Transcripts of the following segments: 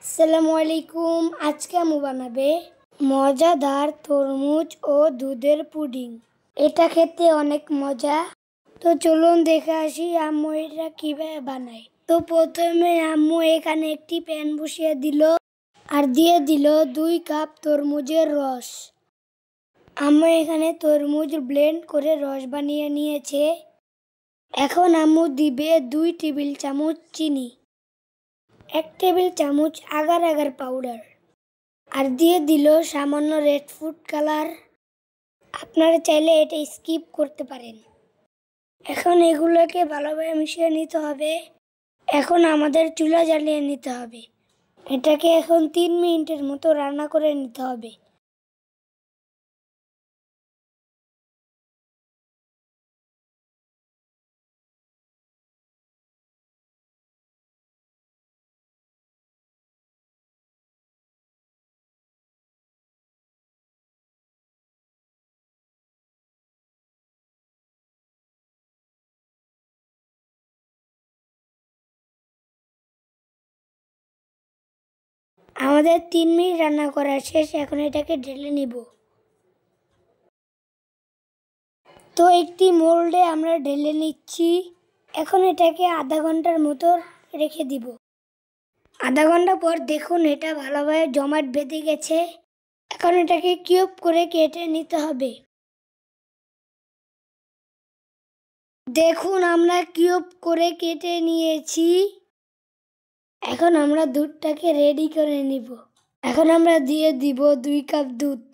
আসসালামু আলাইকুম। আজকে আম্মু বানাবে মজাদার তরমুজ ও দুধের পুডিং। এটা খেতে অনেক মজা। তো চলুন দেখে আসি আম্মু এটা কিভাবে বানায়। তো প্রথমে আম্মু এখানে একটি প্যান বসিয়ে দিল আর দিয়ে দিল 2 কাপ তরমুজের রস। আম্মু এখানে তরমুজ ব্লেন্ড করে রস বানিয়ে নিয়েছে। এখন আম্মু দিবে 2 টেবিল চামচ চিনি, 1 টেবিল চামচ আগার আগার পাউডার আর দিয়ে দিল সামান্য রেড ফুড কালার। আপনারা চাইলে এটা স্কিপ করতে পারেন। এখন এগুলোকে ভালোভাবে মিশিয়ে নিতে হবে। এখন আমাদের চুলা জ্বালিয়ে নিতে হবে। এটাকে এখন 3 মিনিটের মতো রান্না করে নিতে হবে। আমাদের 3 মিনিট রান্না করা শেষ। এখন এটাকে ঢেলে নিব। তো একটি মোল্ডে আমরা ঢেলে নিচ্ছি। এখন এটাকে আধা ঘন্টার মতো রেখে দিব। আধা ঘন্টা পর দেখুন এটা ভালোভাবে জমাট বেঁধে গেছে। এখন এটাকে কিউব করে কেটে নিতে হবে। দেখুন আমরা কিউব করে কেটে নিয়েছি। এখন আমরা দুধটাকে রেডি করে নিব। এখন আমরা দিয়ে দিব 2 কাপ দুধ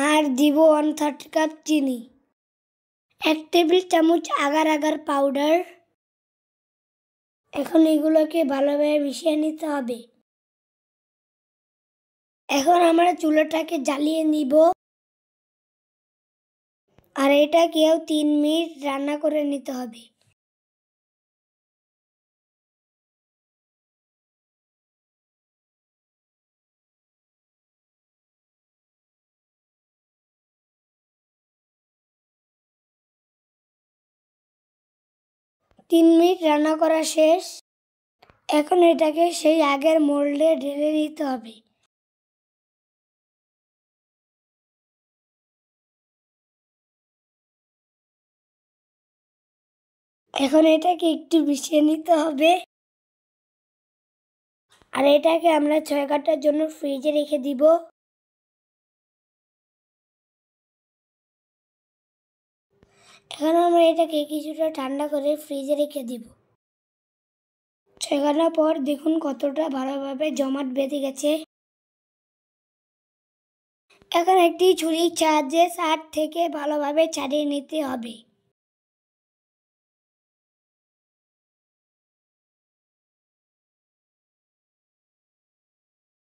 আর দিব 1/3 কাপ চিনি, 1 টেবিল চামচ আগার আগার পাউডার। এখন এগুলোকে ভালোভাবে মিশিয়ে নিতে হবে। এখন আমরা চুলাটাকে জ্বালিয়ে নিব আর এটাকেও 3 মিনিট রান্না করে নিতে হবে। তিন মিনিট রান্না করা শেষ। এখন এটাকে সেই আগের মোল্ডে ঢেলে দিতে হবে। এখন এটাকে একটু মিশিয়ে নিতে হবে আর এটাকে আমরা 6 ঘন্টার জন্য ফ্রিজে রেখে দিব। এখন আমরা এটাকে কিছুটা ঠান্ডা করে ফ্রিজে রেখে দিব। 6 ঘন্টা পর দেখুন কতটা ভালোভাবে জমাট বেঁধে গেছে। এখন একটি ছুরির সাহায্যে সাইড থেকে ভালোভাবে ছাড়িয়ে নিতে হবে।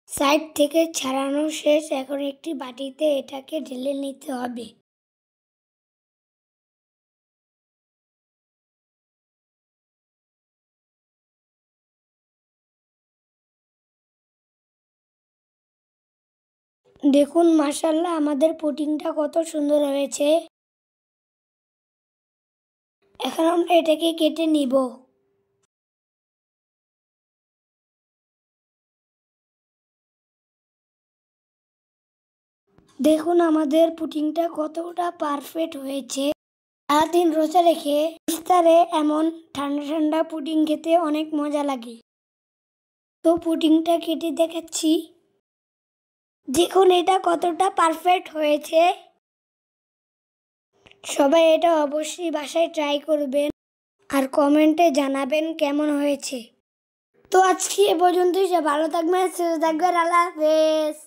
সাইড থেকে ছাড়ানো শেষ। এখন একটি বাটিতে এটাকে ঢেলে নিতে হবে। দেখুন মাশাআল্লাহ আমাদের পুডিংটা কত সুন্দর হয়েছে। এখন আমরা এটাকে কেটে নিব। দেখুন আমাদের পুডিংটা কতটা পারফেক্ট হয়েছে। সারাদিন রোজা রেখে ইফতারে এমন ঠান্ডা ঠান্ডা পুডিং খেতে অনেক মজা লাগে। তো পুডিংটা কেটে দেখাচ্ছি। দেখুন এটা কতটা পারফেক্ট হয়েছে। সবাই এটা অবশ্যই বাসায় ট্রাই করবেন আর কমেন্টে জানাবেন কেমন হয়েছে। তো আজকে এ পর্যন্তই। ভালো থাকবেন, সুস্থ থাকবেন। আল্লাহ হাফেজ।